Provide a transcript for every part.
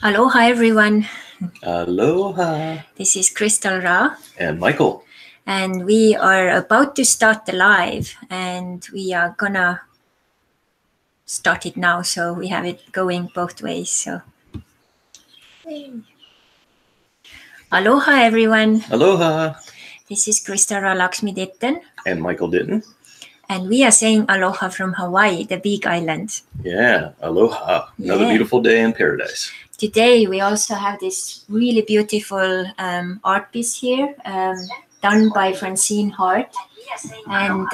Aloha, everyone. Aloha. This is Crystal Ra. And Michael. And we are about to start the live, and we are gonna start it now, so we have it going both ways. So, aloha, everyone. Aloha. This is Crystal Ra, Laksmi-Ditton. And Michael Ditton. And we are saying aloha from Hawaii, the big island. Yeah, aloha. Another beautiful day in paradise. Today we also have this really beautiful art piece here, done by Francine Hart. And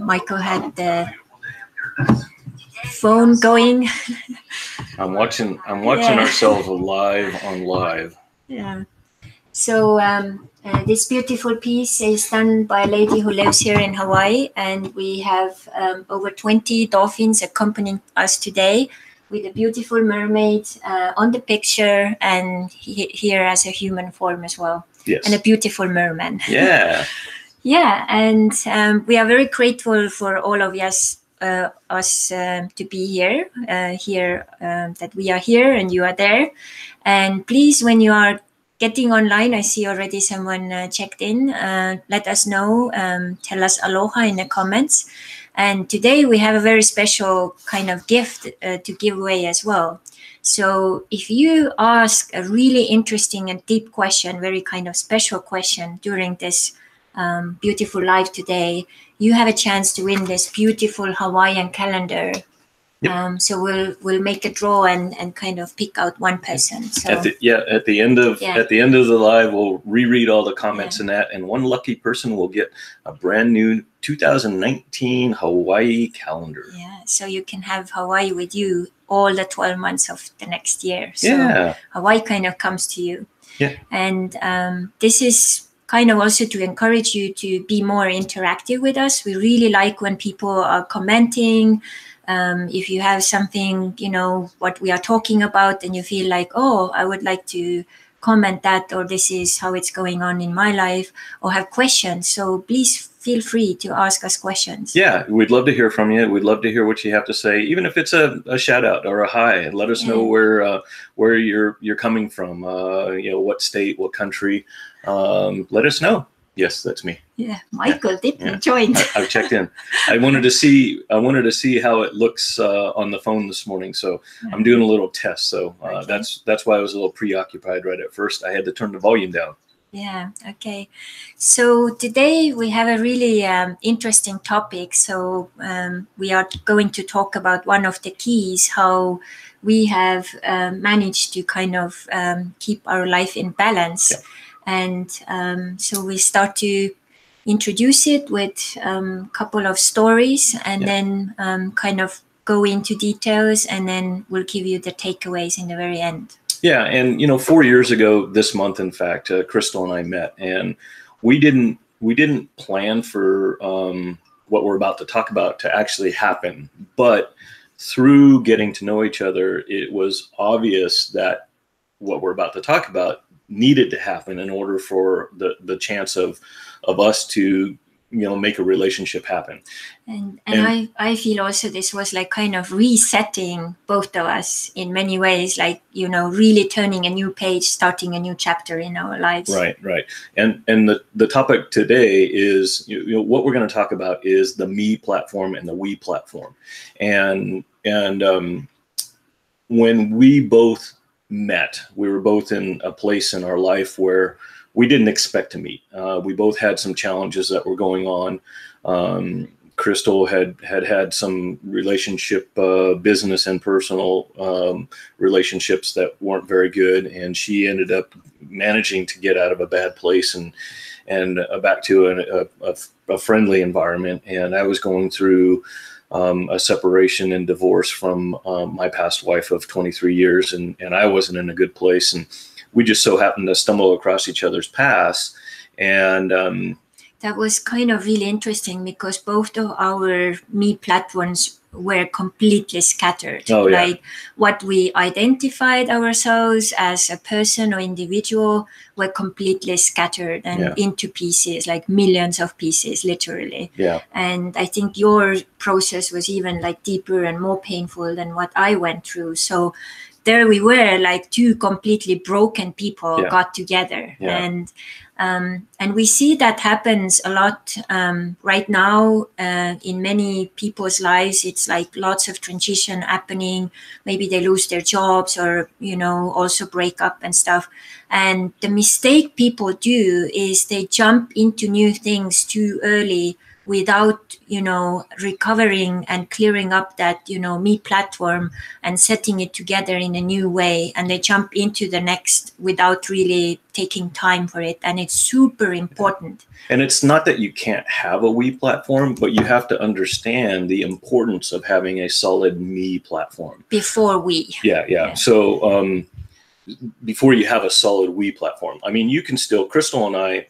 Michael had the phone going. I'm watching ourselves live on live. Yeah. So this beautiful piece is done by a lady who lives here in Hawaii, and we have over 20 dolphins accompanying us today, with a beautiful mermaid on the picture, and here as a human form as well. Yes. And a beautiful merman. Yeah. Yeah, and we are very grateful for all of us to be here, that we are here and you are there. And please, when you are getting online, I see already someone checked in. Let us know. Tell us aloha in the comments. And today we have a very special kind of gift to give away as well. So if you ask a really interesting and deep question, very kind of special question during this beautiful live today, you have a chance to win this beautiful Hawaiian calendar. Yep. So we'll make a draw and kind of pick out one person. So at the end of the live, we'll reread all the comments in that, and one lucky person will get a brand new 2019 Hawaii calendar. Yeah, so you can have Hawaii with you all the 12 months of the next year. So Hawaii kind of comes to you. Yeah. And this is kind of also to encourage you to be more interactive with us. We really like when people are commenting. If you have something, what we are talking about, and you feel like, oh, I would like to comment that, or this is how it's going on in my life, or have questions. So please feel free to ask us questions. Yeah, we'd love to hear from you. We'd love to hear what you have to say, even if it's a shout out or a hi. Let us know where you're coming from. What state, what country. Let us know. Yes, that's me. Yeah, Michael didn't join. I've checked in. I wanted to see how it looks on the phone this morning. So I'm doing a little test. So that's why I was a little preoccupied right at first. I had to turn the volume down. Yeah. Okay. So today we have a really interesting topic. So we are going to talk about one of the keys, how we have managed to kind of keep our life in balance. Yeah. And so we start to introduce it with a couple of stories, and then kind of go into details, and then we'll give you the takeaways in the very end. Yeah, and 4 years ago this month, in fact, Crystal and I met, and we didn't plan for what we're about to talk about to actually happen, but through getting to know each other, it was obvious that what we're about to talk about needed to happen in order for the chance of us to make a relationship happen. And I feel also this was like kind of resetting both of us in many ways, like really turning a new page, starting a new chapter in our lives. Right. And the topic today is what we're going to talk about is the me platform and the we platform. And when we both met, we were both in a place in our life where we didn't expect to meet. We both had some challenges that were going on. Crystal had some relationship, business and personal relationships that weren't very good, and she ended up managing to get out of a bad place and back to a friendly environment. And I was going through a separation and divorce from my past wife of 23 years, and I wasn't in a good place, and we just so happened to stumble across each other's paths. And that was kind of really interesting, because both of our me platforms were completely scattered. Oh, yeah. Like what we identified ourselves as a person or individual were completely scattered and into pieces, like millions of pieces, literally. Yeah. And I think your process was even like deeper and more painful than what I went through. So there we were, like two completely broken people got together. And we see that happens a lot right now in many people's lives. It's like lots of transition happening. Maybe they lose their jobs or, you know, also break up and stuff. And the mistake people do is they jump into new things too early without, you know, recovering and clearing up that, you know, me platform and setting it together in a new way. And they jump into the next without really taking time for it. And it's super important. And it's not that you can't have a we platform, but you have to understand the importance of having a solid me platform. Before we. Yeah. So before you have a solid we platform, I mean, you can still, Crystal and I,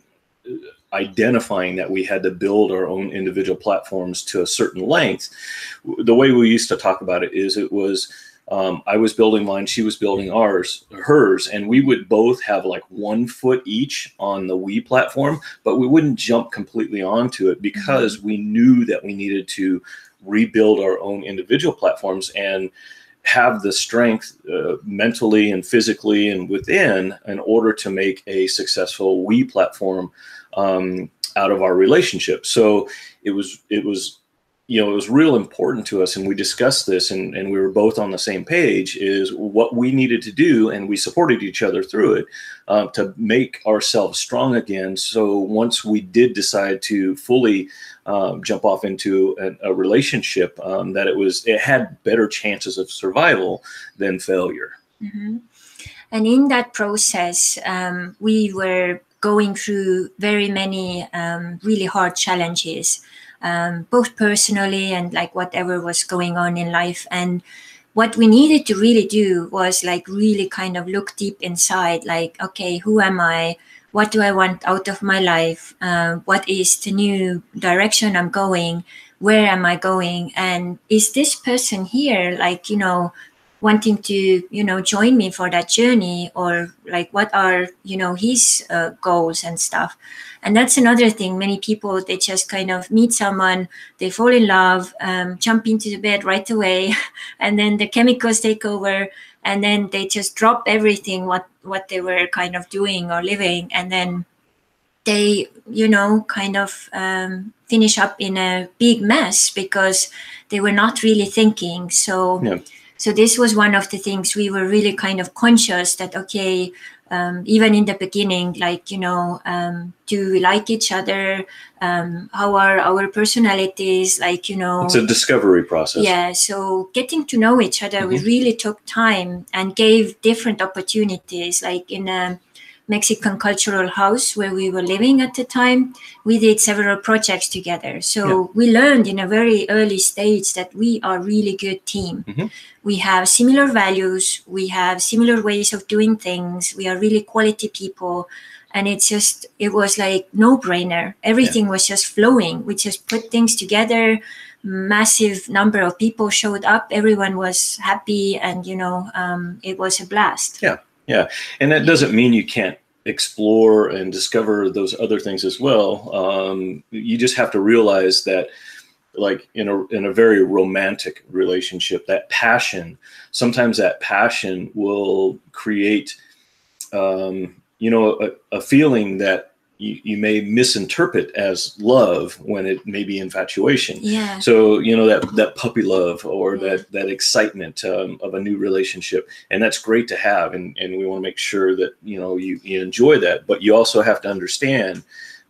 identifying that we had to build our own individual platforms to a certain length. The way we used to talk about it is it was, I was building mine, she was building hers, and we would both have like 1 foot each on the we platform, but we wouldn't jump completely onto it because we knew that we needed to rebuild our own individual platforms and have the strength mentally and physically and within in order to make a successful we platform out of our relationship. So it was, you know, it was real important to us, and we discussed this, and we were both on the same page, is what we needed to do, and we supported each other through it to make ourselves strong again. So once we did decide to fully jump off into a relationship, that it had better chances of survival than failure. And in that process, we were going through very many really hard challenges, both personally and like whatever was going on in life. And what we needed to really do was like really kind of look deep inside, like, okay, who am I? What do I want out of my life? What is the new direction I'm going? Where am I going? And is this person here, like, you know, wanting to, you know, join me for that journey, or like what are, you know, his goals and stuff. And that's another thing. Many people, they just kind of meet someone, they fall in love, jump into the bed right away, and then the chemicals take over, and then they just drop everything what they were kind of doing or living, and then they, you know, kind of finish up in a big mess because they were not really thinking. So this was one of the things we were really kind of conscious that, okay, even in the beginning, like, you know, do we like each other? How are our personalities? Like, you know. It's a discovery process. Yeah. So getting to know each other, we really took time and gave different opportunities. Like in a Mexican cultural house where we were living at the time, we did several projects together. So we learned in a very early stage that we are a really good team. We have similar values. We have similar ways of doing things. We are really quality people. And it was like no brainer. Everything was just flowing. We just put things together. Massive number of people showed up. Everyone was happy. And, you know, it was a blast. Yeah. And that doesn't mean you can't explore and discover those other things as well. You just have to realize that, like in a very romantic relationship, that passion, sometimes that passion will create, you know, a feeling that you may misinterpret as love when it may be infatuation. Yeah. So, you know, that puppy love or that excitement of a new relationship. And that's great to have. And we want to make sure that, you know, you enjoy that. But you also have to understand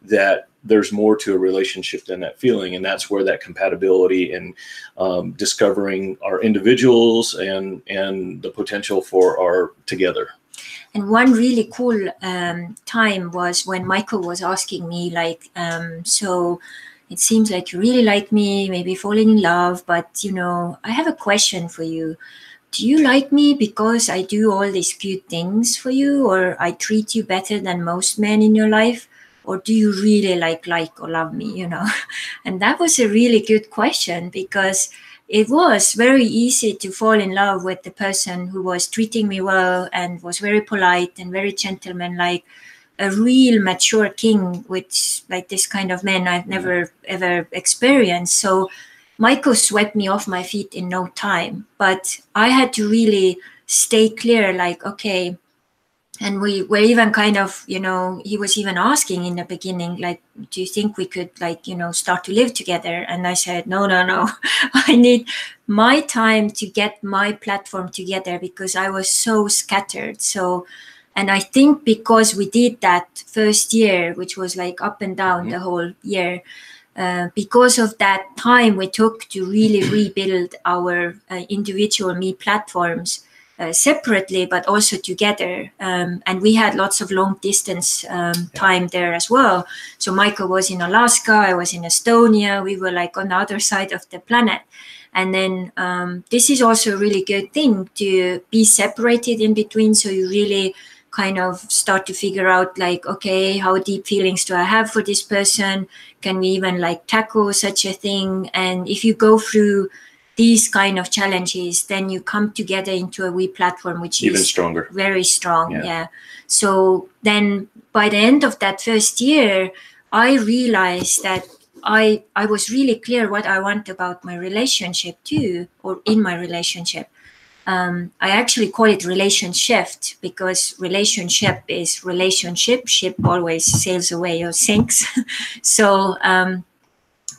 that there's more to a relationship than that feeling. And that's where that compatibility and discovering our individuals and the potential for our together. And one really cool time was when Michael was asking me, like, so it seems like you really like me, maybe falling in love, but, you know, I have a question for you. Do you like me because I do all these good things for you, or I treat you better than most men in your life? Or do you really like or love me, you know? And that was a really good question, because it was very easy to fall in love with the person who was treating me well and was very polite and very gentleman-like, a real mature king, which like this kind of man I've never ever experienced. So Michael swept me off my feet in no time, but I had to really stay clear, like, okay. And we were even kind of, he was even asking in the beginning, like, do you think we could, like, start to live together? And I said, no. I need my time to get my platform together because I was so scattered. So, and I think because we did that first year, which was like up and down the whole year, because of that time we took to really rebuild our individual me platforms, separately, but also together. And we had lots of long distance time there as well. So Michael was in Alaska, I was in Estonia, we were like on the other side of the planet. And then this is also a really good thing to be separated in between. So you really kind of start to figure out like, okay, how deep feelings do I have for this person? Can we even like tackle such a thing? And if you go through these kind of challenges, then you come together into a we platform, which even is stronger, very strong. Yeah. So then by the end of that first year, I realized that I was really clear what I want about my relationship too, or in my relationship. I actually call it relation shift because relationship is relationship. Ship always sails away or sinks. So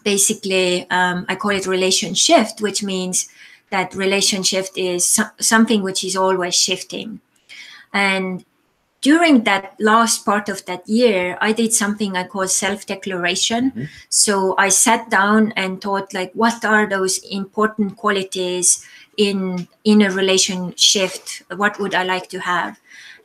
basically, I call it relation shift, which means that relation shift is something which is always shifting. And during that last part of that year, I did something I call self-declaration. So I sat down and thought, like, what are those important qualities in a relationship? What would I like to have?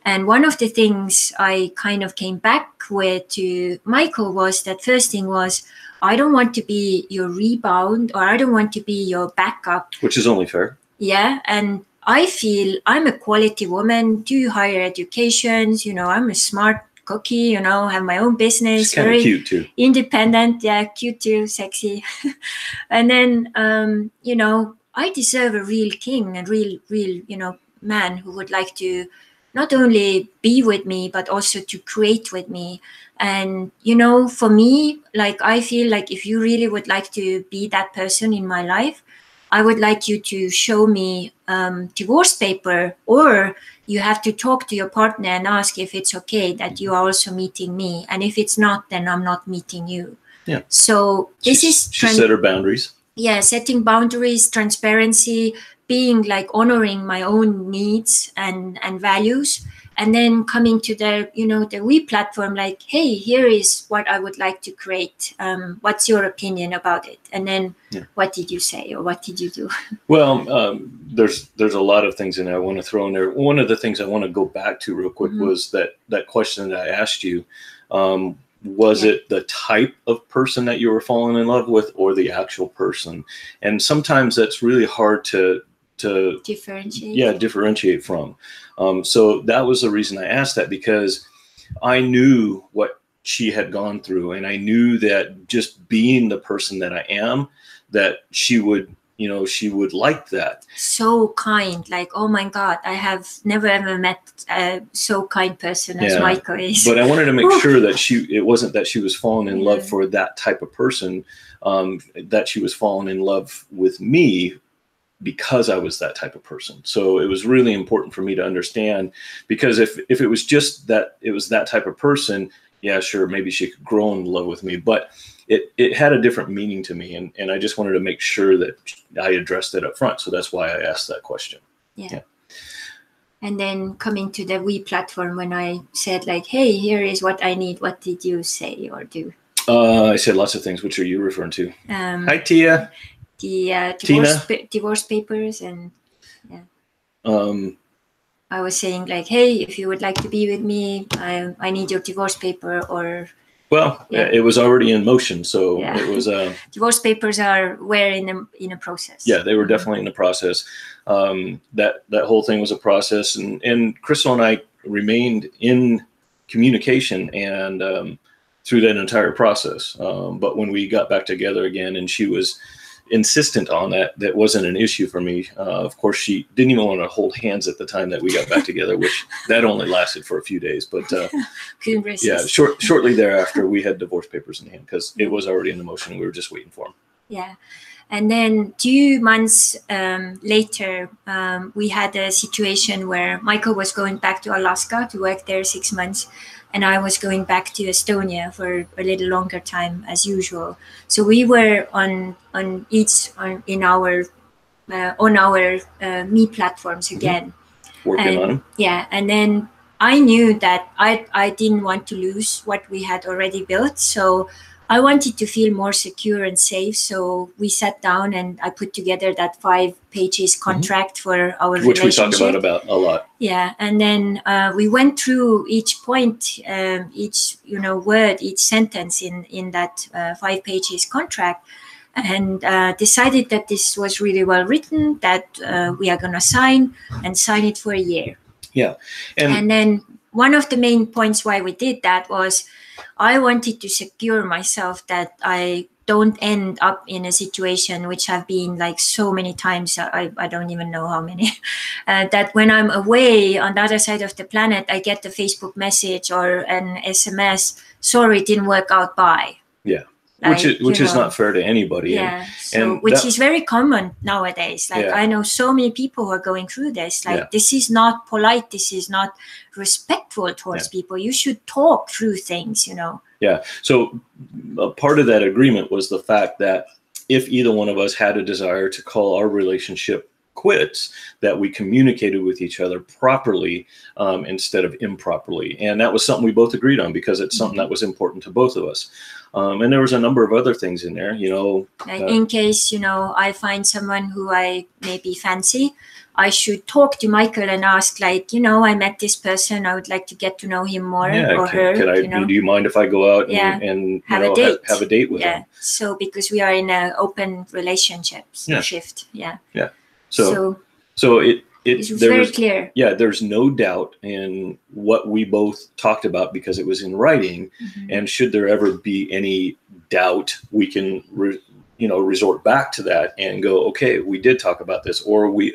And one of the things I kind of came back with to Michael was that first thing was, I don't want to be your rebound, or I don't want to be your backup. Which is only fair. Yeah. And I feel I'm a quality woman, do higher educations, I'm a smart cookie, have my own business. She's kind of cute too. Independent. Yeah, cute too, sexy. And then, I deserve a real king, a real, man who would like to not only be with me, but also to create with me. And, for me, like, I feel like if you really would like to be that person in my life, I would like you to show me divorce paper, or you have to talk to your partner and ask if it's okay that you are also meeting me. And if it's not, then I'm not meeting you. Yeah. So this she set her boundaries. Yeah, setting boundaries, transparency, being like honoring my own needs and values, and then coming to the the we platform, like, hey, here is what I would like to create. What's your opinion about it? And then what did you say, or what did you do? Well, there's a lot of things in there I want to throw in there. One of the things I want to go back to real quick was that question that I asked you. Was it the type of person that you were falling in love with, or the actual person? And sometimes that's really hard to differentiate from. So that was the reason I asked that, because I knew what she had gone through, and I knew that just being the person that I am, that she would like that. So kind, like, oh my God, I have never ever met a so kind person as Michael is. But I wanted to make sure that it wasn't that she was falling in love for that type of person, that she was falling in love with me because I was that type of person. So it was really important for me to understand, because if it was just that it was that type of person, yeah, sure, maybe she could grow in love with me, but it had a different meaning to me, and I just wanted to make sure that I addressed it up front. So that's why I asked that question. Yeah. And then coming to the we platform, when I said like, hey, here is what I need, what did you say or do? I said lots of things. Which are you referring to? Hi, Tia. The divorce papers, and I was saying like, hey, if you would like to be with me, I need your divorce paper, or. Well, it was already in motion, so it was. Divorce papers were in a process. Yeah, they were definitely in the process. That whole thing was a process, and Crystal and I remained in communication and through that entire process. But when we got back together again, and she was insistent on that. That wasn't an issue for me. Of course, she didn't even want to hold hands at the time that we got back together, which that only lasted for a few days. But yeah, shortly thereafter, we had divorce papers in hand because it was already in the motion and we were just waiting for them. Yeah. And then 2 months later, we had a situation where Michael was going back to Alaska to work there 6 months, and I was going back to Estonia for a little longer time as usual. So we were on our Me platforms again, working on them. Yeah, and then I knew that I didn't want to lose what we had already built, so I wanted to feel more secure and safe. So we sat down and I put together that 5 pages contract for our which relationship. We talk about a lot. Yeah. And then we went through each point, each, word, each sentence in that 5 pages contract, and decided that this was really well written, that we are going to sign it for a year. Yeah. And then one of the main points why we did that was I wanted to secure myself that I don't end up in a situation which have been like so many times, I don't even know how many, that when I'm away on the other side of the planet, I get a Facebook message or an SMS, sorry, it didn't work out, bye. Yeah. Which is not fair to anybody. Yeah. Which is very common nowadays. Like I know so many people who are going through this. Like this is not polite. This is not respectful towards people. You should talk through things, Yeah. So a part of that agreement was the fact that if either one of us had a desire to call our relationship quits, that we communicated with each other properly instead of improperly. And that was something we both agreed on because it's something that was important to both of us. And there was a number of other things in there, in case, I find someone who I maybe fancy, I should talk to Michael and ask, like, I met this person. I would like to get to know him more or her. Do you mind if I go out and have a date? Have a date with him? So because we are in an open relationship shift. Yeah. Yeah. So it's very clear. Yeah, there's no doubt in what we both talked about because it was in writing. And should there ever be any doubt, we can resort back to that and go, okay, we did talk about this, or we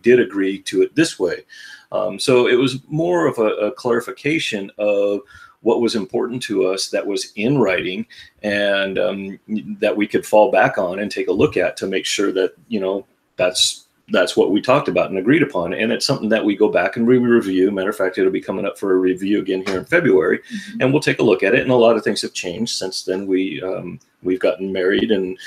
did agree to it this way. So it was more of a clarification of what was important to us that was in writing and that we could fall back on and take a look at to make sure that, that's what we talked about and agreed upon. And it's something that we go back and review. Matter of fact, it'll be coming up for a review again here in February, and we'll take a look at it. And a lot of things have changed since then. We've gotten married and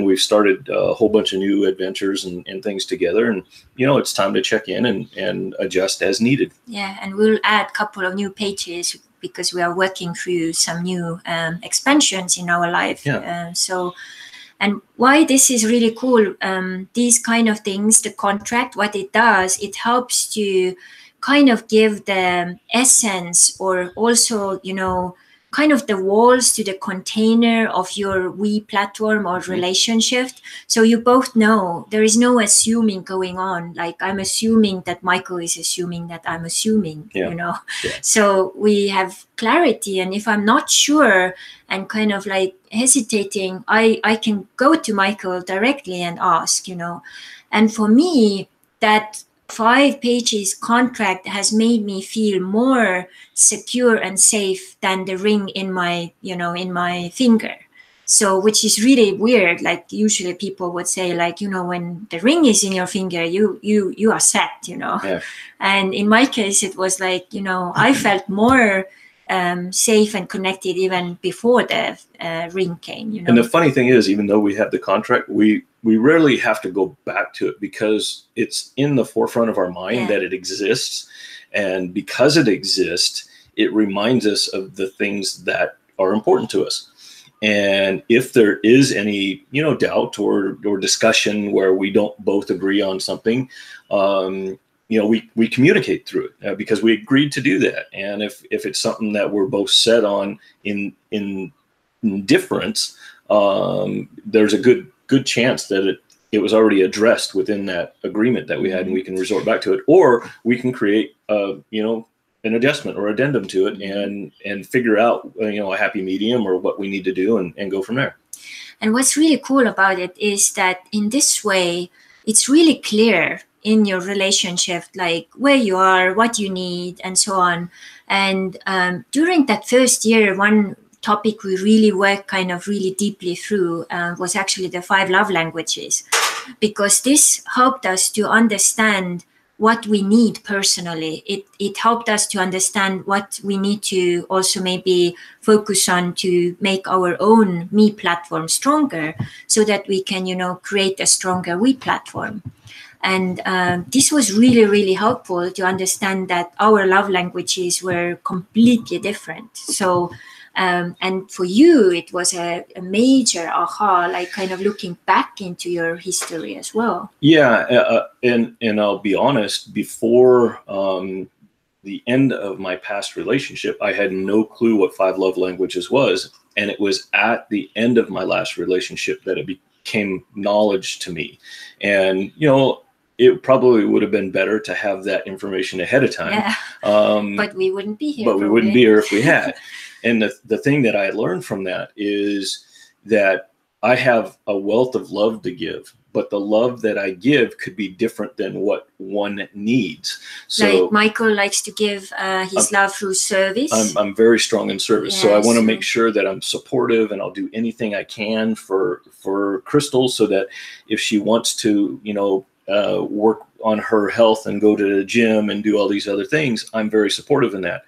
we've started a whole bunch of new adventures and things together. And, it's time to check in and adjust as needed. Yeah. And we'll add a couple of new pages because we are working through some new expansions in our life. Yeah. And why this is really cool, these kind of things, the contract, what it does, it helps to kind of give the essence or also, kind of the walls to the container of your We platform or relationship. So you both know there is no assuming going on. Like I'm assuming that Michael is assuming that I'm assuming, Yeah. So we have clarity. And if I'm not sure and kind of like hesitating, I can go to Michael directly and ask, And for me, that 5 pages contract has made me feel more secure and safe than the ring in my, in my finger. So, which is really weird. Like usually people would say like, when the ring is in your finger, you are set, Yeah. And in my case, it was like, I felt more safe and connected even before the ring came. And the funny thing is, even though we have the contract, we rarely have to go back to it because it's in the forefront of our mind that it exists. And because it exists, it reminds us of the things that are important to us. And if there is any, doubt or discussion where we don't both agree on something, we communicate through it because we agreed to do that. And if it's something that we're both set on in difference, there's a good chance that it was already addressed within that agreement that we had, and we can resort back to it, or we can create an adjustment or addendum to it and figure out a happy medium or what we need to do and go from there. And what's really cool about it is that in this way, it's really clear in your relationship, like where you are, what you need, and so on. And during that first year, one topic we really worked kind of really deeply through was actually the 5 love languages, because this helped us to understand what we need personally. It helped us to understand what we need to also maybe focus on to make our own me platform stronger, so that we can, create a stronger we platform. And this was really, really helpful to understand that our love languages were completely different. So, and for you, it was a major aha, like kind of looking back into your history as well. Yeah, and I'll be honest, before the end of my past relationship, I had no clue what 5 love languages was. And it was at the end of my last relationship that it became knowledge to me. And, it probably would have been better to have that information ahead of time. Yeah. But we wouldn't be here. But we wouldn't be here if we had. And the thing that I learned from that is that I have a wealth of love to give, but the love that I give could be different than what one needs. So like Michael likes to give his love through service. I'm very strong in service. So I want to make sure that I'm supportive, and I'll do anything I can for Crystal, so that if she wants to, work on her health and go to the gym and do all these other things, I'm very supportive in that.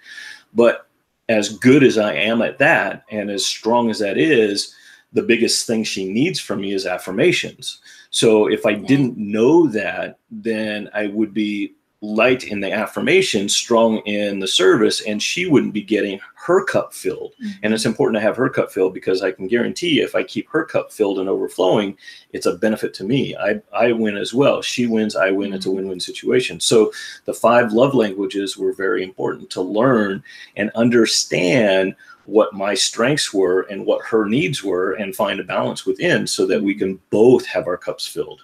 But as good as I am at that, and as strong as that is, the biggest thing she needs from me is affirmations. So if I didn't know that, then I would be light in the affirmation, strong in the service, and she wouldn't be getting her cup filled. Mm-hmm. And it's important to have her cup filled, because I can guarantee if I keep her cup filled and overflowing, it's a benefit to me. I win as well. She wins, I win. Mm-hmm. It's a win-win situation. So the 5 love languages were very important to learn and understand what my strengths were and what her needs were, and find a balance within, so that we can both have our cups filled.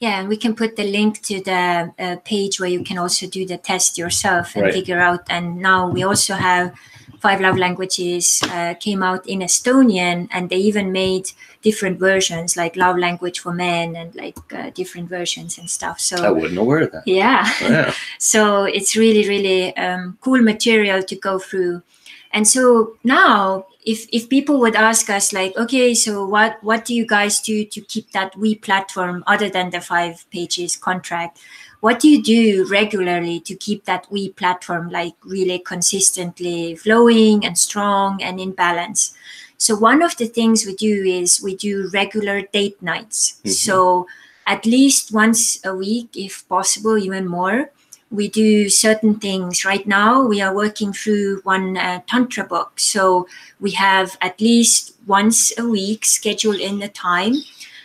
Yeah, and we can put the link to the page where you can also do the test yourself and figure out. And now we also have 5 love languages came out in Estonian, and they even made different versions, like love language for men, and like different versions and stuff. So I wasn't aware of that. Yeah. So it's really, really cool material to go through. And so now, if people would ask us like, okay, so what do you guys do to keep that we platform other than the 5 pages contract? What do you do regularly to keep that we platform like really consistently flowing and strong and in balance? So one of the things we do is we do regular date nights. Mm-hmm. So at least once a week, if possible, even more. We do certain things. Right now, we are working through one Tantra book. So we have at least once a week scheduled in the time.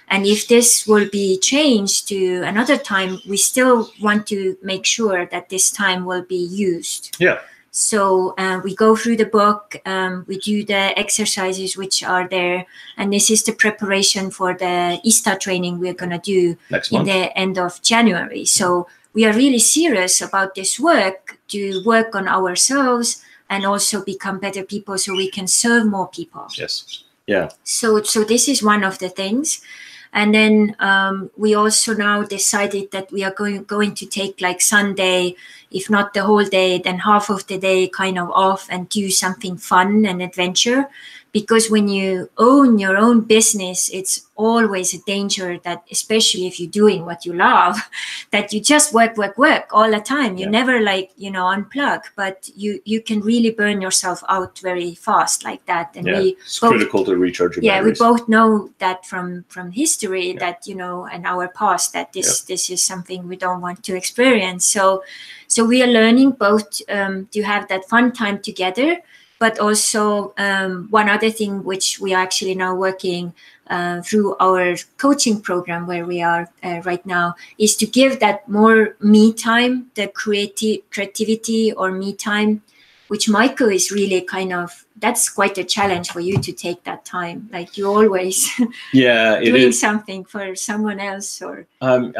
And if this will be changed to another time, we still want to make sure that this time will be used. Yeah. So we go through the book, we do the exercises which are there. And this is the preparation for the ISTA training we're going to do next month, in the end of January. So we are really serious about this work, to work on ourselves and also become better people, so we can serve more people. Yes. Yeah. So this is one of the things. And then we also now decided that we are going to take like Sunday, if not the whole day, then half of the day kind of off and do something fun and adventure. Because when you own your own business, it's always a danger that, especially if you're doing what you love, that you just work all the time. You never unplug, but you can really burn yourself out very fast like that. And it's critical to recharge your batteries. We both know that from history that, and our past, that this is something we don't want to experience. So we are learning both to have that fun time together. But also one other thing which we are actually now working through our coaching program where we are right now is to give that more me time, the creativity or me time, which Michael is really that's quite a challenge for you to take that time. Like you always doing something for someone else or well,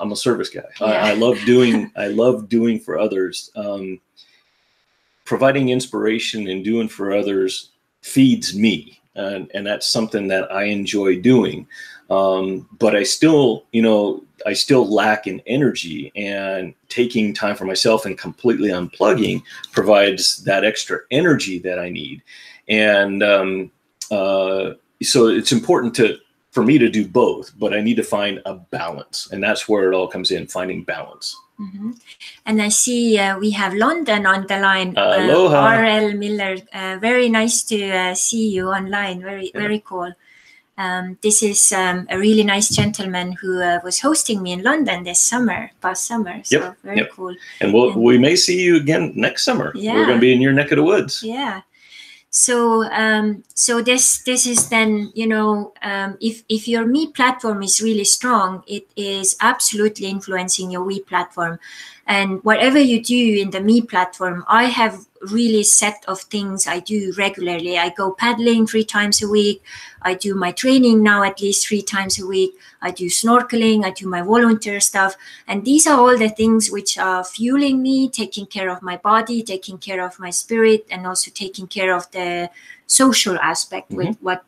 I'm a service guy. I love doing for others. Providing inspiration and doing for others feeds me. and that's something that I enjoy doing. But I still, I still lack in energy, and taking time for myself and completely unplugging provides that extra energy that I need. And so it's important for me to do both, but I need to find a balance, and that's where it all comes in, finding balance. Mm-hmm. And I see we have London on the line. Aloha. R.L. Miller, very nice to see you online. Very cool. This is a really nice gentleman who was hosting me in London past summer. So very cool. And we may see you again next summer. Yeah. We're going to be in your neck of the woods. Yeah. So this is then, if your me platform is really strong, it is absolutely influencing your we platform. And whatever you do in the me platform, I have really set of things I do regularly. I go paddling 3 times a week. I do my training now at least 3 times a week. I do snorkeling. I do my volunteer stuff. And these are all the things which are fueling me, taking care of my body, taking care of my spirit, and also taking care of the social aspect with what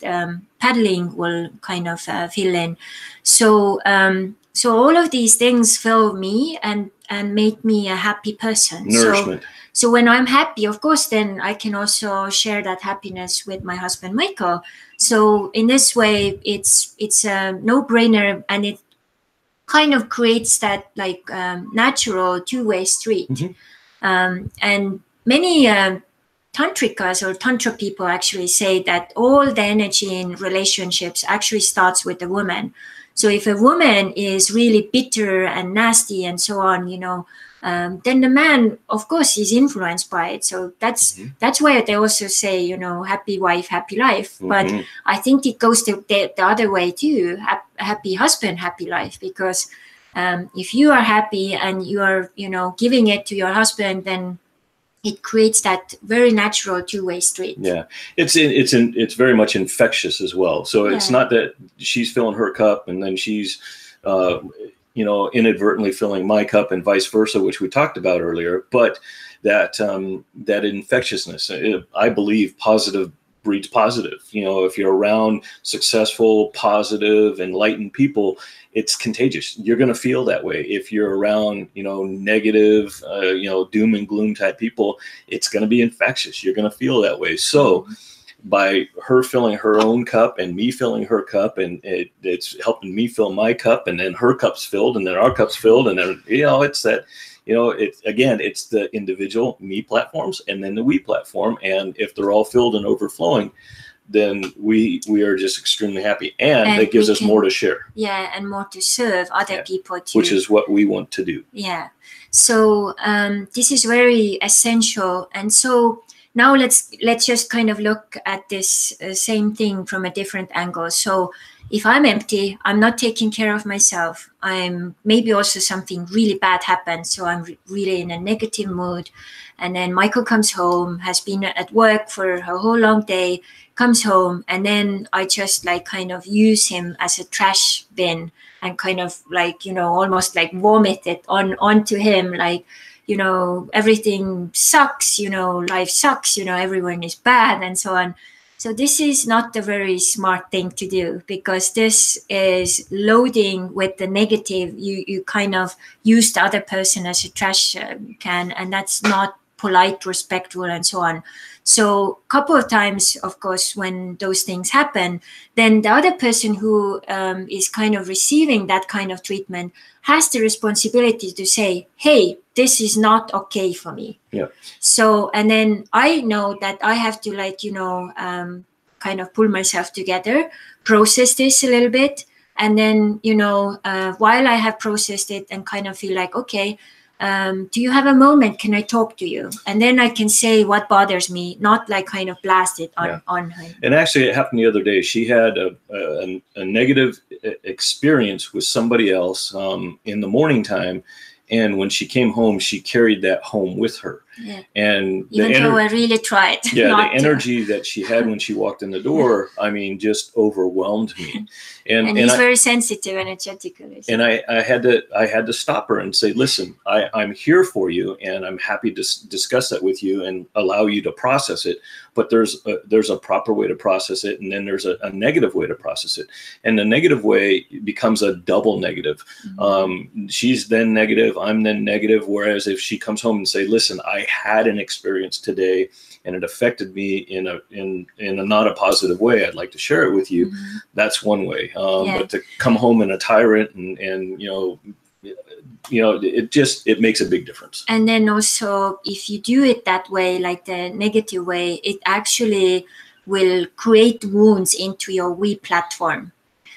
paddling will kind of fill in. So all of these things fill me and make me a happy person. Nourishment. So when I'm happy, of course, then I can also share that happiness with my husband, Michael. So in this way, it's a no-brainer, and it kind of creates that like natural two-way street. And many tantrikas or tantra people actually say that all the energy in relationships actually starts with the woman. So if a woman is really bitter and nasty and so on, then the man, of course, is influenced by it. So that's why they also say, happy wife, happy life. But I think it goes the other way too. Happy husband, happy life. Because if you are happy and you are, giving it to your husband, then it creates that very natural two-way street. Yeah, it's very much infectious as well. So it's not that she's filling her cup and then she's inadvertently filling my cup and vice versa, which we talked about earlier. But that infectiousness, I believe, positive breeds positive. If you're around successful, positive, enlightened people, it's contagious. You're going to feel that way. If you're around, negative, doom and gloom type people, it's going to be infectious. You're going to feel that way. So by her filling her own cup and me filling her cup, and it's helping me fill my cup, and then her cup's filled, and then our cup's filled, and then, it's that, it's the individual me platforms and then the we platform. And if they're all filled and overflowing, then we are just extremely happy, and it gives us more to share. Yeah, and more to serve other people too. Which is what we want to do. Yeah. So this is very essential. And so now let's just kind of look at this same thing from a different angle. So if I'm empty, I'm not taking care of myself. I'm maybe also something really bad happened. So I'm really in a negative mood. And then Michael comes home, has been at work for a whole long day, comes home, and then I just like kind of use him as a trash bin and kind of like, almost like vomit it onto him. Like, everything sucks, life sucks, everyone is bad and so on. So this is not a very smart thing to do, because this is loading with the negative. You kind of use the other person as a trash can, and that's not polite, respectful, and so on. So a couple of times, of course, when those things happen, then the other person who is kind of receiving that kind of treatment has the responsibility to say, hey, this is not okay for me. Yeah. So, and then I know that I have to kind of pull myself together, process this a little bit. And then, while I have processed it and kind of feel like, okay, do you have a moment? Can I talk to you? And then I can say what bothers me, not like kind of blast it on her. And actually, it happened the other day. She had a negative experience with somebody else in the morning time. And when she came home, she carried that home with her. Yeah. And even though I really tried. Yeah, the not to. energy that she had when she walked in the door, I mean, just overwhelmed me. And he's very sensitive, energetically. So. And I had to stop her and say, listen, I'm here for you, and I'm happy to discuss that with you and allow you to process it. But there's a proper way to process it, and then there's a negative way to process it. And the negative way becomes a double negative. Mm-hmm. She's then negative, I'm then negative. Whereas if she comes home and say, listen, I had an experience today, and it affected me in a not a positive way, I'd like to share it with you. Mm-hmm. That's one way. But to come home in a tyrant and it makes a big difference. And then also, if you do it that way, like the negative way, it actually will create wounds into your we platform.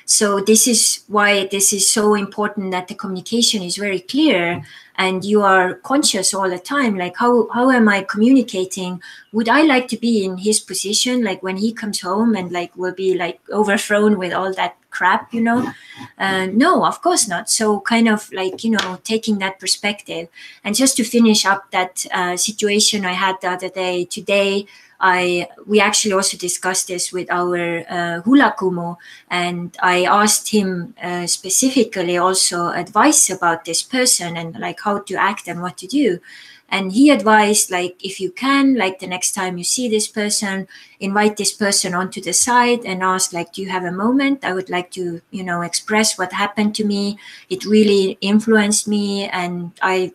So this is why this is so important that the communication is very clear and you are conscious all the time. Like, how am I communicating? Would I like to be in his position? Like when he comes home and like will be like overthrown with all that crap, No, of course not. So kind of like, taking that perspective. And just to finish up that situation I had the other day, today, we actually also discussed this with our hula kumu, and I asked him specifically also advice about this person and like how to act and what to do. And he advised, like, if you can, like the next time you see this person, invite this person onto the side and ask, like, do you have a moment? I would like to, express what happened to me. It really influenced me. And I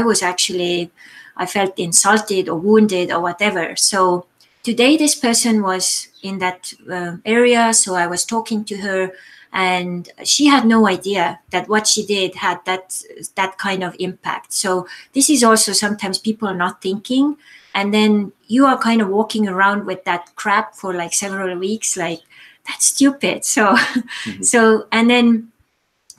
was actually, I felt insulted or wounded or whatever. So today this person was in that area. So I was talking to her, and she had no idea that what she did had that kind of impact. So this is also sometimes people are not thinking, and then you are kind of walking around with that crap for like several weeks, like that's stupid. So, mm-hmm. And then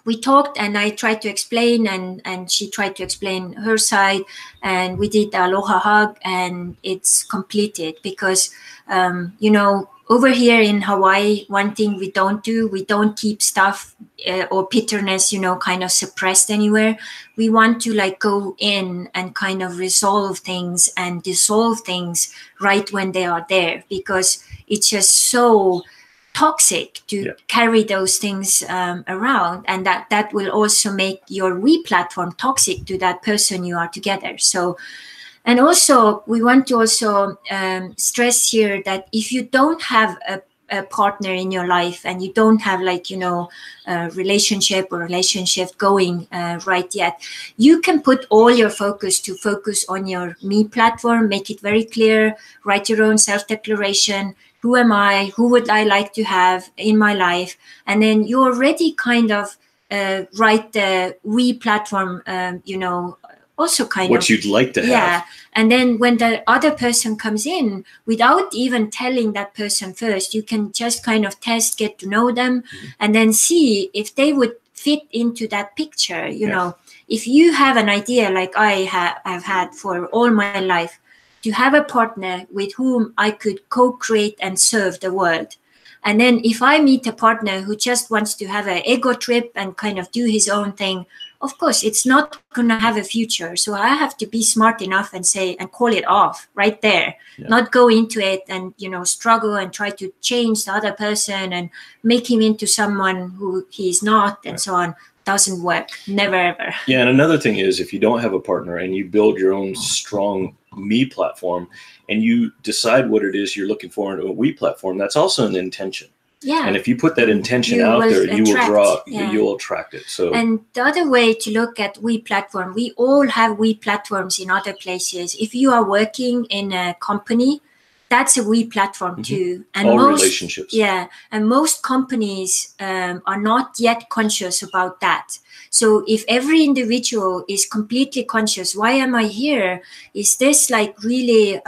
we talked and I tried to explain and she tried to explain her side, and we did the Aloha hug, and it's completed because, over here in Hawaii, one thing we don't keep stuff or bitterness, kind of suppressed anywhere. We want to like go in and kind of resolve things and dissolve things right when they are there, because it's just so toxic to carry those things around, and that will also make your we platform toxic to that person you are together. So, and also we want to also stress here that if you don't have a partner in your life and you don't have like a relationship going right yet, you can put all your focus on your me platform, make it very clear, write your own self-declaration. Who am I? Who would I like to have in my life? And then you already kind of write the we platform, also kind what of what you'd like to have. Yeah. And then when the other person comes in, without even telling that person first, you can just kind of test, get to know them, and then see if they would fit into that picture. If you have an idea like I have had for all my life, to have a partner with whom I could co-create and serve the world. And then if I meet a partner who just wants to have an ego trip and kind of do his own thing, of course, it's not going to have a future. So I have to be smart enough and say, and call it off right there, not go into it and, struggle and try to change the other person and make him into someone who he's not, and so on. Doesn't work. Never, ever. Yeah. And another thing is, if you don't have a partner and you build your own strong me platform and you decide what it is you're looking for in a we platform, that's also an intention. Yeah. And if you put that intention out there, you'll attract it. So, and the other way to look at we platform, we all have we platforms in other places. If you are working in a company, that's a we platform too. And all relationships. Yeah. And most companies are not yet conscious about that. So if every individual is completely conscious, why am I here? Is this like really,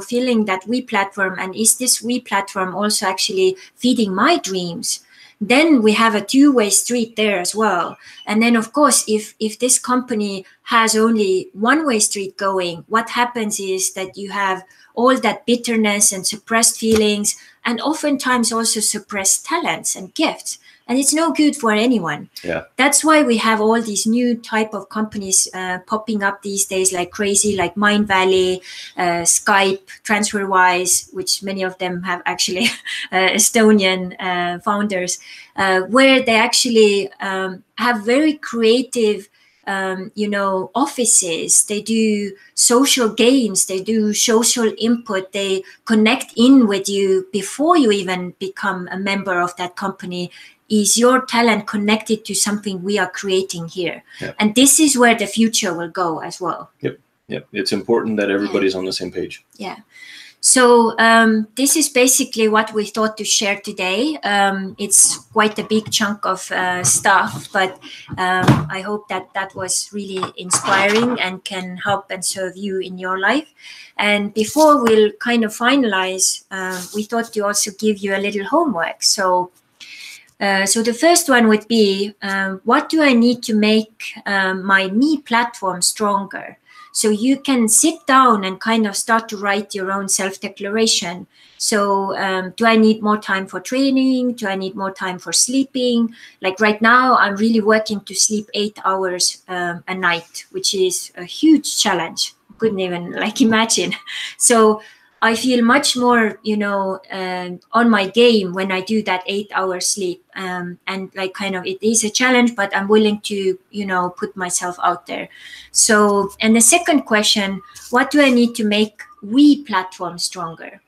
feeling that we platform? And is this we platform also actually feeding my dreams? Then we have a two-way street there as well. And then, of course, if this company has only one-way street going, what happens is that you have all that bitterness and suppressed feelings, and oftentimes also suppressed talents and gifts. and it's no good for anyone. Yeah. That's why we have all these new type of companies popping up these days like crazy, like Mind Valley, Skype, TransferWise, which many of them have actually Estonian founders, where they actually have very creative offices. They do social games, they do social input, they connect in with you before you even become a member of that company. Is your talent connected to something we are creating here? Yep. And this is where the future will go as well. Yep. It's important that everybody's on the same page. Yeah. So this is basically what we thought to share today. It's quite a big chunk of stuff, but I hope that was really inspiring and can help and serve you in your life. And before we'll kind of finalize, we thought to also give you a little homework. So the first one would be, what do I need to make my me platform stronger? So you can sit down and kind of start to write your own self-declaration. So do I need more time for training? Do I need more time for sleeping? Like right now, I'm really working to sleep 8 hours a night, which is a huge challenge. Couldn't even imagine. So I feel much more, on my game when I do that 8 hour sleep. And it is a challenge, but I'm willing to, put myself out there. So, and the second question, what do I need to make we platform stronger?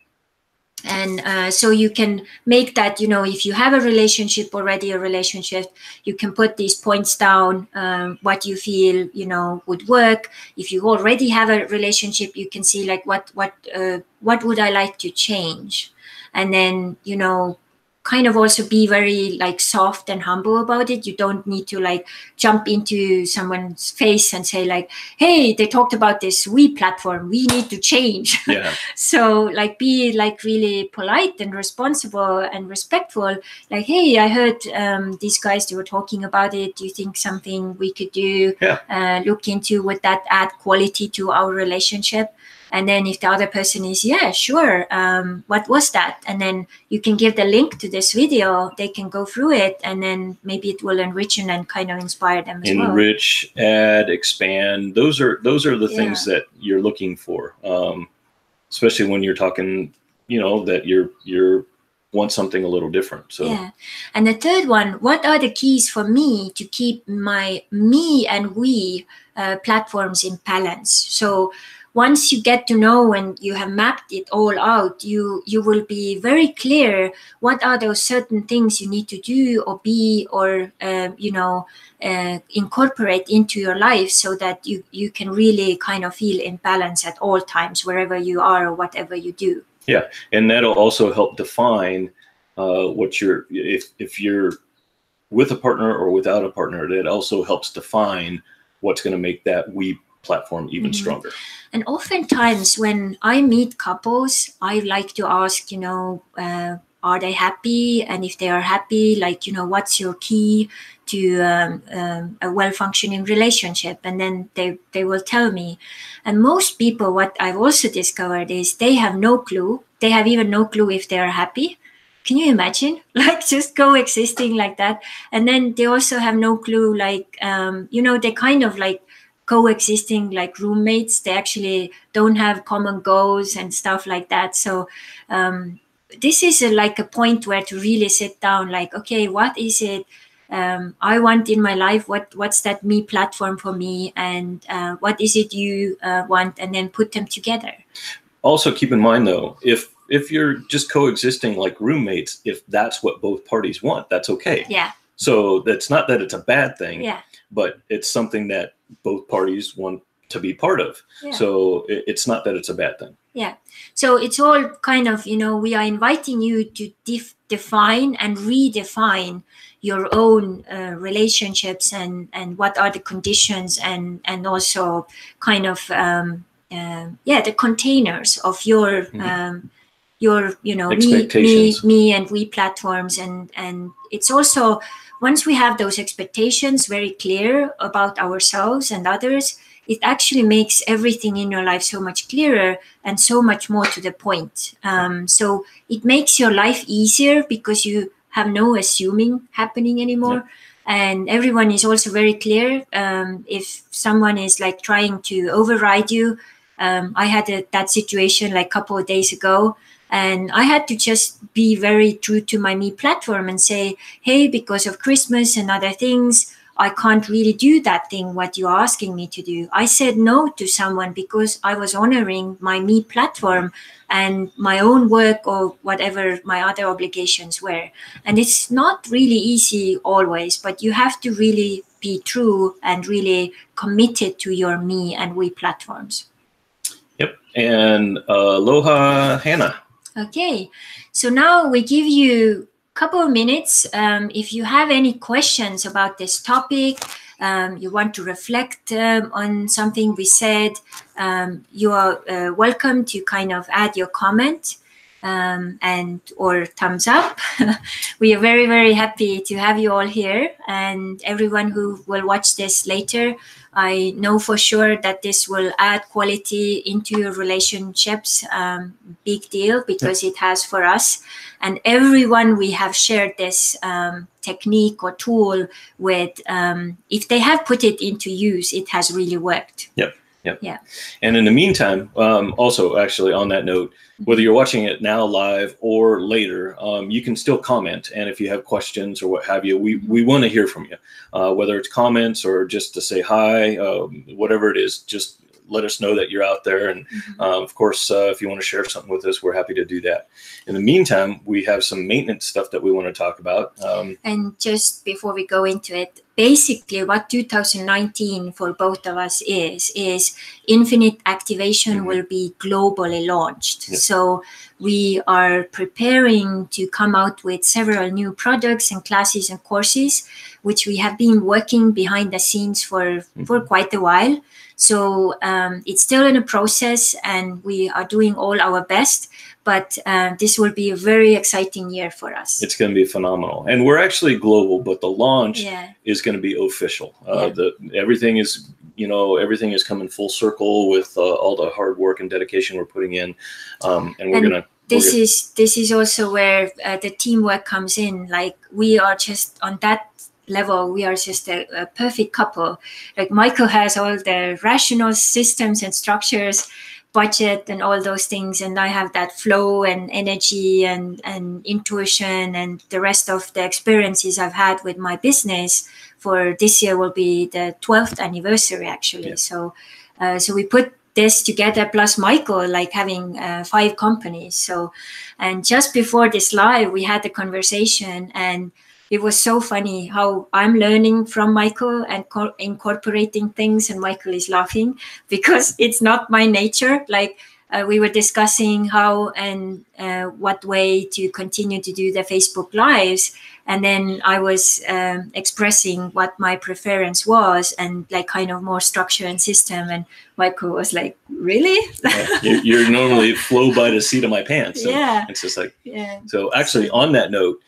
And so you can make that, if you have a relationship already, you can put these points down, what you feel, would work. If you already have a relationship, you can see what would I like to change? And then, kind of also be very soft and humble about it. You don't need to jump into someone's face and say hey, they talked about this we platform, we need to change. Yeah. So be really polite and responsible and respectful. Hey, I heard these guys, they were talking about it. Do you think something we could do, look into, would that add quality to our relationship? And then if the other person is, yeah, sure, what was that? And then you can give the link to this video. They can go through it, and then maybe it will enrich and kind of inspire them as well. Enrich, add, expand. Those are the things that you're looking for, especially when you're talking, that you're want something a little different. So yeah. And the third one, what are the keys for me to keep my me and we platforms in balance? So once you get to know and you have mapped it all out, you will be very clear what are those certain things you need to do or be or incorporate into your life so that you can really kind of feel in balance at all times, wherever you are or whatever you do. Yeah, and that'll also help define what if you're with a partner or without a partner. That also helps define what's going to make that we platform even stronger. And oftentimes when I meet couples, I like to ask, are they happy? And if they are happy, what's your key to a well-functioning relationship? And then they will tell me. And most people, what I've also discovered is they have no clue. They have even no clue if they are happy. Can you imagine? Just coexisting like that. And then they also have no clue, they kind of coexisting like roommates. They actually don't have common goals and stuff like that. So this is a point where to really sit down, okay, what is it I want in my life? What's that me platform for me? And what is it you want? And then put them together. Also keep in mind though, if you're just coexisting like roommates, if that's what both parties want, that's okay. Yeah. So that's not that it's a bad thing. Yeah. But it's something that both parties want to be part of. Yeah. So it's not that it's a bad thing. Yeah. So it's all kind of, we are inviting you to define and redefine your own relationships and what are the conditions and also kind of, the containers of your me and we platforms. And it's also, once we have those expectations very clear about ourselves and others, it actually makes everything in your life so much clearer and so much more to the point. So it makes your life easier because you have no assuming happening anymore. Yeah. And everyone is also very clear. If someone is like trying to override you, I had that situation like a couple of days ago, and I had to just be very true to my me platform and say, hey, because of Christmas and other things, I can't really do that thing what you're asking me to do. I said no to someone because I was honoring my me platform and my own work or whatever my other obligations were. And it's not really easy always, but you have to really be true and really committed to your me and we platforms. Yep. And aloha, Hannah. Okay, so now we give you a couple of minutes. If you have any questions about this topic, you want to reflect on something we said, you are welcome to kind of add your comment and or thumbs up. We are very, very happy to have you all here, and everyone who will watch this later. I know for sure that this will add quality into your relationships. Big deal, because it has for us. And everyone we have shared this technique or tool with, if they have put it into use, it has really worked. Yep. Yep. Yeah. And in the meantime, also actually on that note, whether you're watching it now live or later, you can still comment. And if you have questions or what have you, we want to hear from you, whether it's comments or just to say hi, whatever it is, just let us know that you're out there. And of course, if you want to share something with us, we're happy to do that. In the meantime, we have some maintenance stuff that we want to talk about. And just before we go into it, basically what 2019 for both of us is Infinite Activation will be globally launched. Yes. So we are preparing to come out with several new products and classes and courses, which we have been working behind the scenes for quite a while. So it's still in a process and we are doing all our best, but this will be a very exciting year for us. It's going to be phenomenal. And we're actually global, but the launch is going to be official. Everything is, everything is coming full circle with all the hard work and dedication we're putting in. And we're going to. This is also where the teamwork comes in. Like we are just on that level, we are just a perfect couple. Like Michael has all the rational systems and structures, budget and all those things, and I have that flow and energy and intuition and the rest of the experiences I've had with my business. For this year will be the 12th anniversary actually. So we put this together plus Michael, like having 5 companies. So, and just before this live we had a conversation, and it was so funny how I'm learning from Michael and incorporating things, and Michael is laughing because it's not my nature. Like we were discussing how and what way to continue to do the Facebook Lives. And then I was expressing what my preference was and like kind of more structure and system. And Michael was like, really? You're normally flow by the seat of my pants. And it's just like, So actually on that note,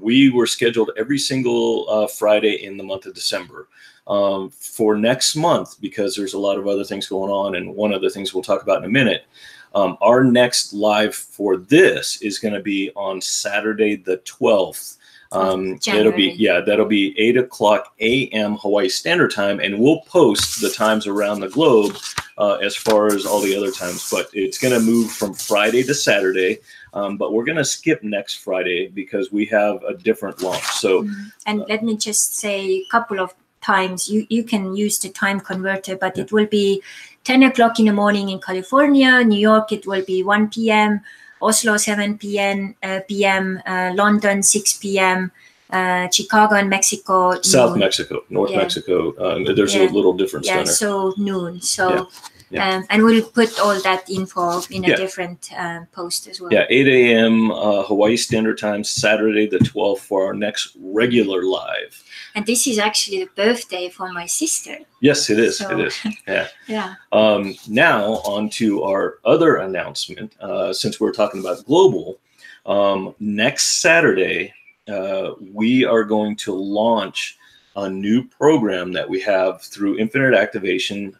we were scheduled every single Friday in the month of December. For next month, because there's a lot of other things going on, and one of the things we'll talk about in a minute, our next live for this is going to be on Saturday the 12th. That'll be 8:00 a.m. Hawaii Standard Time, and we'll post the times around the globe as far as all the other times. But it's going to move from Friday to Saturday. But we're going to skip next Friday because we have a different launch. So, and let me just say a couple of times you can use the time converter, but it will be 10 o'clock in the morning in California. New York, it will be 1 p.m. Oslo, 7 p.m. London, 6 p.m. Chicago and Mexico. South Mexico, North Mexico. There's a little difference there. So noon. So. And we'll put all that info in a different post as well. 8 a.m. Hawaii Standard Time, Saturday the 12th for our next regular live. And this is actually the birthday for my sister. Yes, it is. So, it is. Yeah. Now on to our other announcement. Since we're talking about global, next Saturday we are going to launch a new program that we have through Infinite Activation,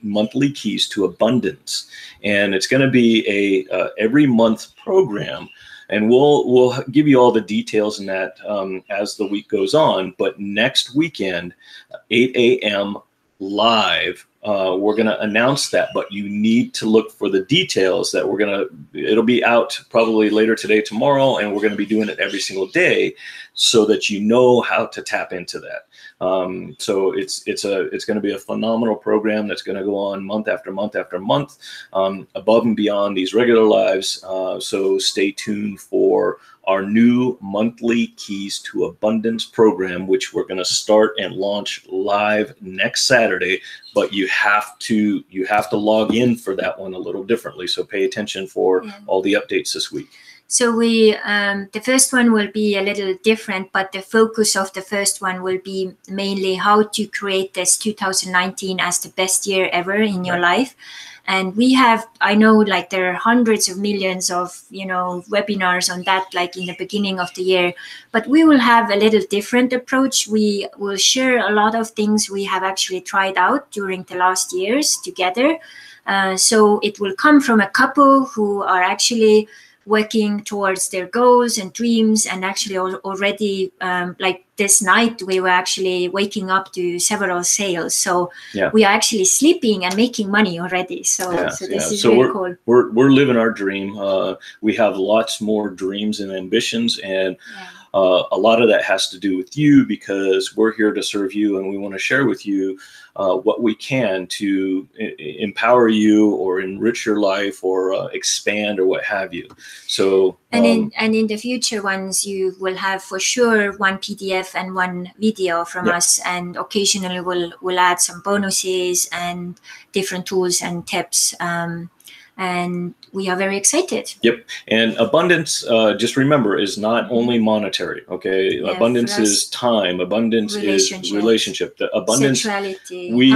Monthly Keys to Abundance. And it's going to be a every month program and we'll give you all the details in that as the week goes on. But next weekend, 8 a.m. live, we're going to announce that, but you need to look for the details that it'll be out probably later today, tomorrow, and we're going to be doing it every single day so that you know how to tap into that. So it's going to be a phenomenal program that's going to go on month after month after month, above and beyond these regular lives. So stay tuned for our new monthly Keys to Abundance program, which we're going to start and launch live next Saturday. But you have to log in for that one a little differently. So pay attention for all the updates this week. So the first one will be a little different, but the focus of the first one will be mainly how to create this 2019 as the best year ever in your life. And I know like there are hundreds of millions of, webinars on that, like in the beginning of the year, but we will have a little different approach. We will share a lot of things we have actually tried out during the last years together. So it will come from a couple who are actually working towards their goals and dreams, and actually already like this night we were actually waking up to several sales, so we are actually sleeping and making money already. So this is really cool. We're living our dream. We have lots more dreams and ambitions, and a lot of that has to do with you, because we're here to serve you, and we want to share with you what we can to empower you or enrich your life or expand or what have you. So in the future ones, you will have for sure one PDF and one video from us, and occasionally we'll add some bonuses and different tools and tips. And we are very excited. Yep. And abundance, just remember, is not only monetary. Okay. Yeah, abundance is time. Abundance is relationship. The abundance, sexuality, we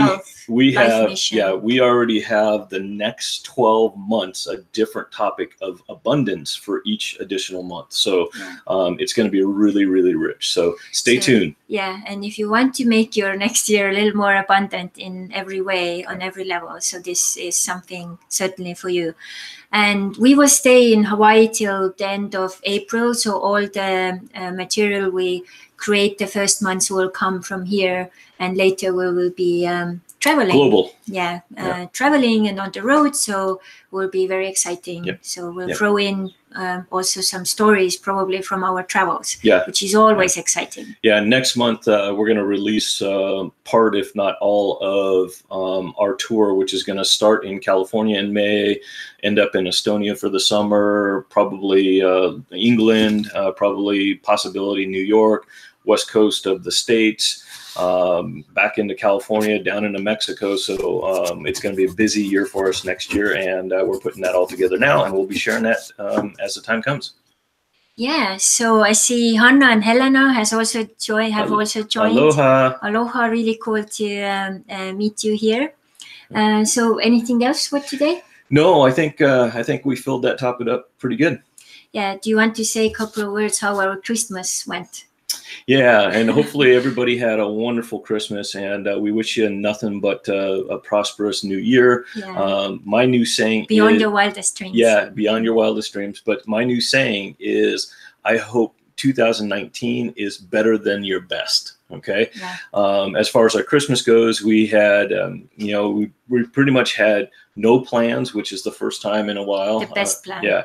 health, have, we already have the next 12 months, a different topic of abundance for each additional month. So it's going to be really, really rich. So stay tuned. Yeah. And if you want to make your next year a little more abundant in every way, on every level, so this is something certainly for you. And we will stay in Hawaii till the end of April. So all the material we create the first months will come from here, and later we will be traveling. Global. Traveling and on the road. So will be very exciting. So we'll throw in also some stories probably from our travels, which is always exciting. Next month we're going to release part, if not all, of our tour, which is going to start in California in May, end up in Estonia for the summer, probably England, probably possibility New York, west coast of the States, back into California, down into Mexico. So it's going to be a busy year for us next year, and we're putting that all together now, and we'll be sharing that as the time comes. Yeah, so I see Hannah and Helena have also joined. Aloha, really cool to meet you here. So anything else for today? No, I think we filled that topic up pretty good. Yeah, do you want to say a couple of words how our Christmas went? Yeah, and hopefully everybody had a wonderful Christmas, and we wish you nothing but a prosperous new year. My new saying beyond your wildest dreams. Yeah, beyond your wildest dreams. But my new saying is, I hope 2019 is better than your best. Okay. As far as our Christmas goes, we had, we pretty much had no plans, which is the first time in a while. The best plan.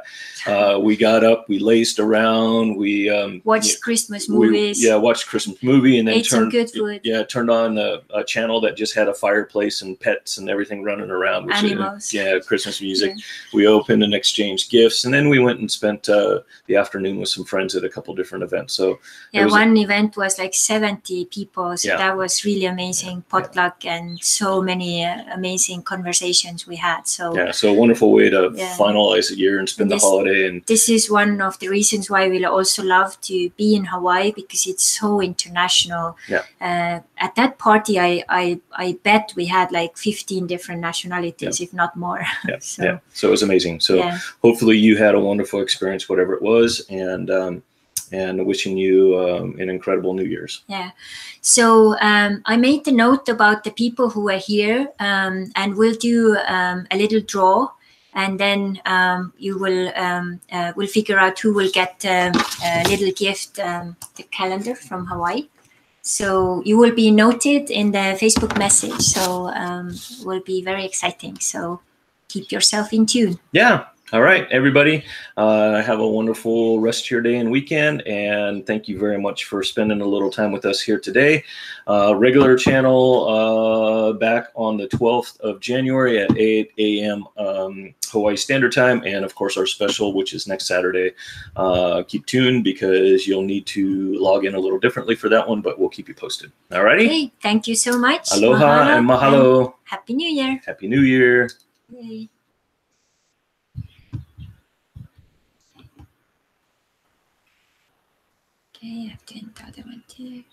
We got up, we laced around, we watched Christmas movies. Watched Christmas movie, and then ate some good food. Turned on a channel that just had a fireplace and pets and everything running around. Which animals. Christmas music. We opened and exchanged gifts, and then we went and spent the afternoon with some friends at a couple different events. So one event was like 70 people, so that was really amazing. Potluck and so many amazing conversations we had. So a wonderful way to finalize the year and spend the holiday. And this is one of the reasons why we also love to be in Hawaii, because it's so international. At that party, I bet we had like 15 different nationalities, if not more. So it was amazing. So hopefully you had a wonderful experience, whatever it was, and wishing you an incredible New Year's. So I made the note about the people who are here, and we'll do a little draw and then you will figure out who will get a little gift, the calendar from Hawaii. So you will be noted in the Facebook message. So it will be very exciting. So keep yourself in tune. Yeah. All right, everybody. Have a wonderful rest of your day and weekend. And thank you very much for spending a little time with us here today. Regular channel back on the 12th of January at 8 a.m. Hawaii Standard Time. And of course, our special, which is next Saturday. Keep tuned because you'll need to log in a little differently for that one, but we'll keep you posted. All righty. Okay, thank you so much. Aloha and mahalo. And Happy New Year. Happy New Year. Yay. Okay, I have to enter the other one too.